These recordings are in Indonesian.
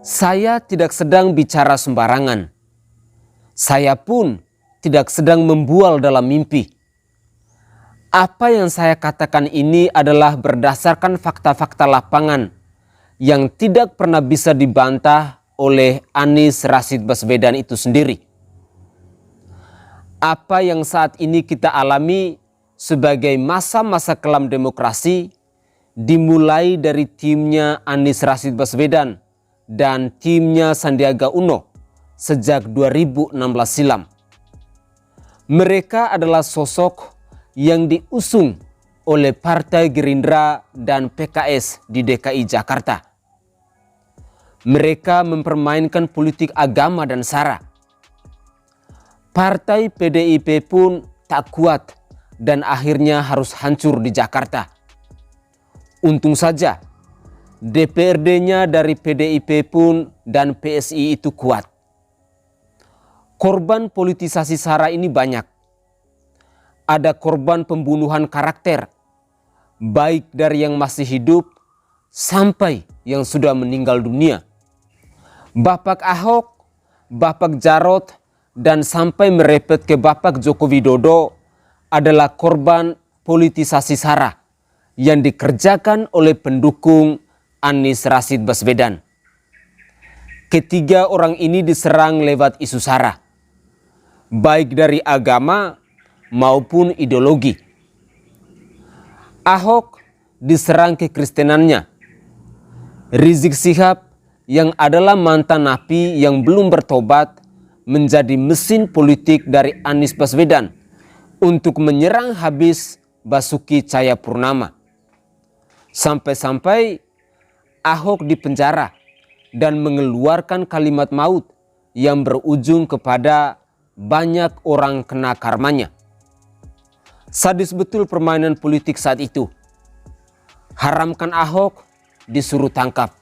Saya tidak sedang bicara sembarangan. Saya pun tidak sedang membual dalam mimpi. Apa yang saya katakan ini adalah berdasarkan fakta-fakta lapangan yang tidak pernah bisa dibantah oleh Anies Rashid Baswedan itu sendiri. Apa yang saat ini kita alami sebagai masa-masa kelam demokrasi dimulai dari timnya Anies Rashid Baswedan dan timnya Sandiaga Uno sejak 2016 silam. Mereka adalah sosok yang diusung oleh Partai Gerindra dan PKS di DKI Jakarta. Mereka mempermainkan politik agama dan SARA. Partai PDIP pun tak kuat dan akhirnya harus hancur di Jakarta. Untung saja DPRD-nya dari PDIP pun dan PSI itu kuat. Korban politisasi SARA ini banyak. Ada korban pembunuhan karakter, baik dari yang masih hidup sampai yang sudah meninggal dunia. Bapak Ahok, Bapak Jarot, dan sampai merepet ke Bapak Joko Widodo adalah korban politisasi SARA yang dikerjakan oleh pendukung Anies Rashid Baswedan. Ketiga orang ini diserang lewat isu SARA, baik dari agama maupun ideologi. Ahok diserang kekristenannya. Rizik Syihab yang adalah mantan napi yang belum bertobat menjadi mesin politik dari Anies Baswedan untuk menyerang habis Basuki Cahayapurnama. Sampai-sampai Ahok dipenjara dan mengeluarkan kalimat maut yang berujung kepada banyak orang kena karmanya. Sadis betul permainan politik saat itu. Haramkan Ahok, disuruh tangkap.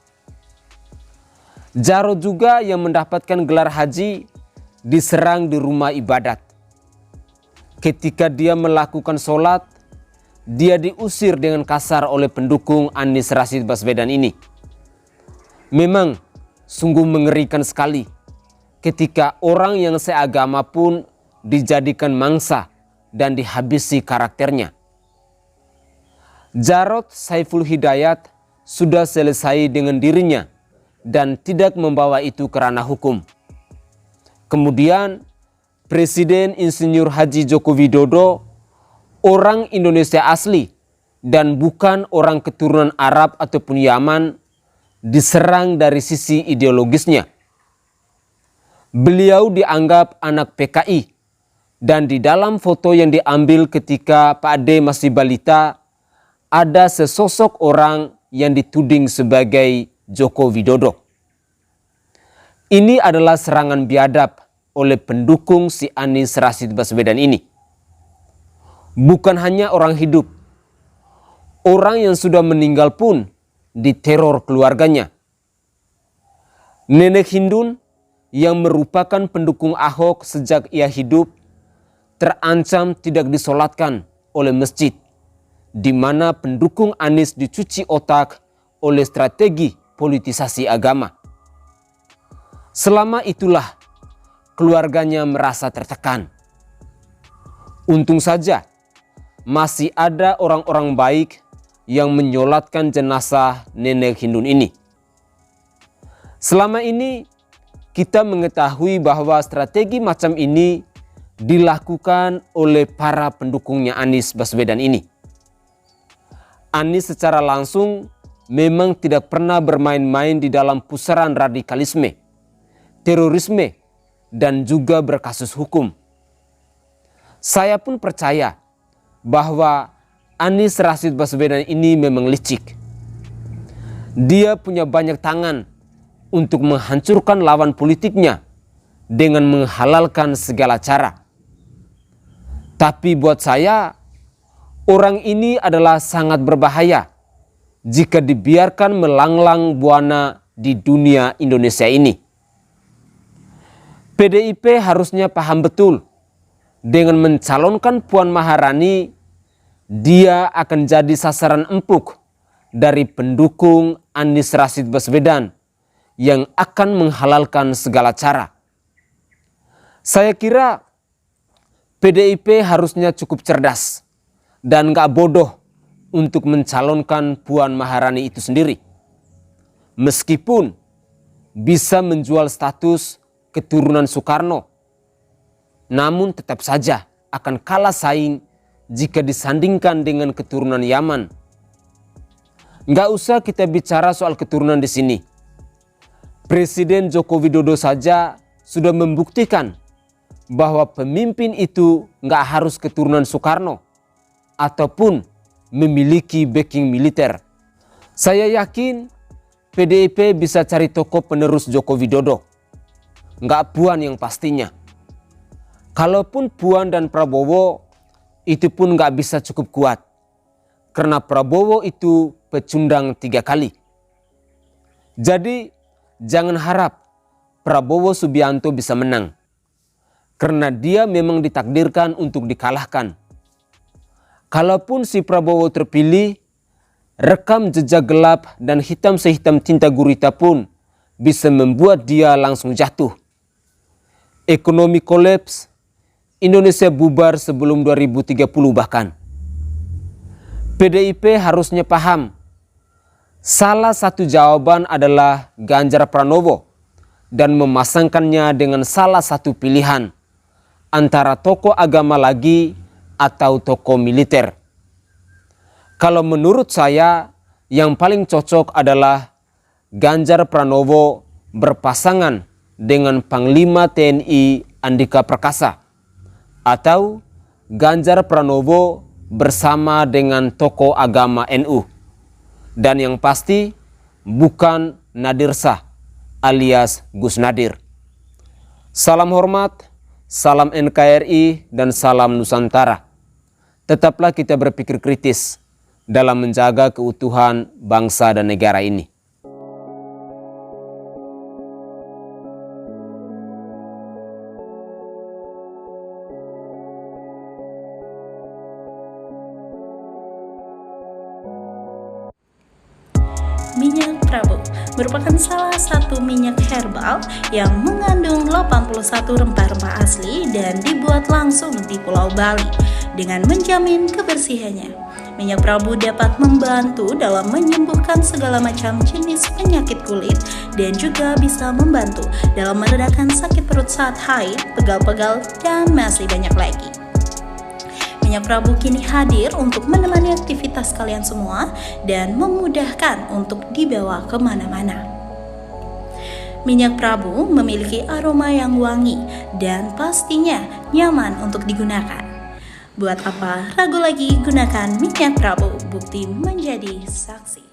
Jarod juga yang mendapatkan gelar haji diserang di rumah ibadat. Ketika dia melakukan sholat, dia diusir dengan kasar oleh pendukung Anies Rashid Baswedan ini. Memang sungguh mengerikan sekali ketika orang yang seagama pun dijadikan mangsa dan dihabisi karakternya. Jarod Saiful Hidayat sudah selesai dengan dirinya dan tidak membawa itu ke ranah hukum. Kemudian Presiden Insinyur Haji Joko Widodo, orang Indonesia asli dan bukan orang keturunan Arab ataupun Yaman, diserang dari sisi ideologisnya. Beliau dianggap anak PKI dan di dalam foto yang diambil ketika Pak Ade masih balita ada sesosok orang yang dituding sebagai Joko Widodo. Ini adalah serangan biadab oleh pendukung si Anies Rashid Baswedan ini. Bukan hanya orang hidup, orang yang sudah meninggal pun diteror keluarganya. Nenek Hindun yang merupakan pendukung Ahok sejak ia hidup terancam tidak disolatkan oleh masjid, di mana pendukung Anies dicuci otak oleh strategi politisasi agama. Selama itulah keluarganya merasa tertekan. Untung saja masih ada orang-orang baik yang menyolatkan jenazah nenek Hindun ini. Selama ini kita mengetahui bahwa strategi macam ini dilakukan oleh para pendukungnya Anies Baswedan ini. Anies secara langsung memang tidak pernah bermain-main di dalam pusaran radikalisme, terorisme, dan juga berkasus hukum. Saya pun percaya bahwa Anies Rashid Baswedan ini memang licik. Dia punya banyak tangan untuk menghancurkan lawan politiknya dengan menghalalkan segala cara. Tapi buat saya, orang ini adalah sangat berbahaya jika dibiarkan melanglang buana di dunia Indonesia ini. PDIP harusnya paham betul dengan mencalonkan Puan Maharani, dia akan jadi sasaran empuk dari pendukung Anies Rashid Baswedan yang akan menghalalkan segala cara. Saya kira PDIP harusnya cukup cerdas dan gak bodoh untuk mencalonkan Puan Maharani itu sendiri. Meskipun bisa menjual status keturunan Soekarno, namun tetap saja akan kalah saing jika disandingkan dengan keturunan Yaman. Nggak usah kita bicara soal keturunan di sini. Presiden Joko Widodo saja sudah membuktikan bahwa pemimpin itu nggak harus keturunan Soekarno ataupun memiliki backing militer. Saya yakin PDIP bisa cari tokoh penerus Joko Widodo, nggak Puan yang pastinya. Kalaupun Puan dan Prabowo, itu pun nggak bisa cukup kuat, karena Prabowo itu pecundang 3 kali. Jadi jangan harap Prabowo Subianto bisa menang, karena dia memang ditakdirkan untuk dikalahkan. Kalaupun si Prabowo terpilih, rekam jejak gelap dan hitam sehitam tinta gurita pun bisa membuat dia langsung jatuh. Ekonomi kolaps, Indonesia bubar sebelum 2030 bahkan. PDIP harusnya paham, salah satu jawaban adalah Ganjar Pranowo dan memasangkannya dengan salah satu pilihan antara tokoh agama lagi atau tokoh militer. Kalau menurut saya yang paling cocok adalah Ganjar Pranowo berpasangan dengan Panglima TNI Andika Perkasa, atau Ganjar Pranowo bersama dengan tokoh agama NU. Dan yang pasti bukan Nadir Shah alias Gus Nadir. Salam hormat, salam NKRI, dan salam Nusantara. Tetaplah kita berpikir kritis dalam menjaga keutuhan bangsa dan negara ini. Minyak Prabu merupakan salah satu minyak herbal yang mengandung 81 rempah-rempah asli dan dibuat langsung di Pulau Bali dengan menjamin kebersihannya. Minyak Prabu dapat membantu dalam menyembuhkan segala macam jenis penyakit kulit dan juga bisa membantu dalam meredakan sakit perut saat haid, pegal-pegal, dan masih banyak lagi. Minyak Prabu kini hadir untuk menemani aktivitas kalian semua dan memudahkan untuk dibawa kemana-mana. Minyak Prabu memiliki aroma yang wangi dan pastinya nyaman untuk digunakan. Buat apa ragu lagi, gunakan minyak Prabu, bukti menjadi saksi.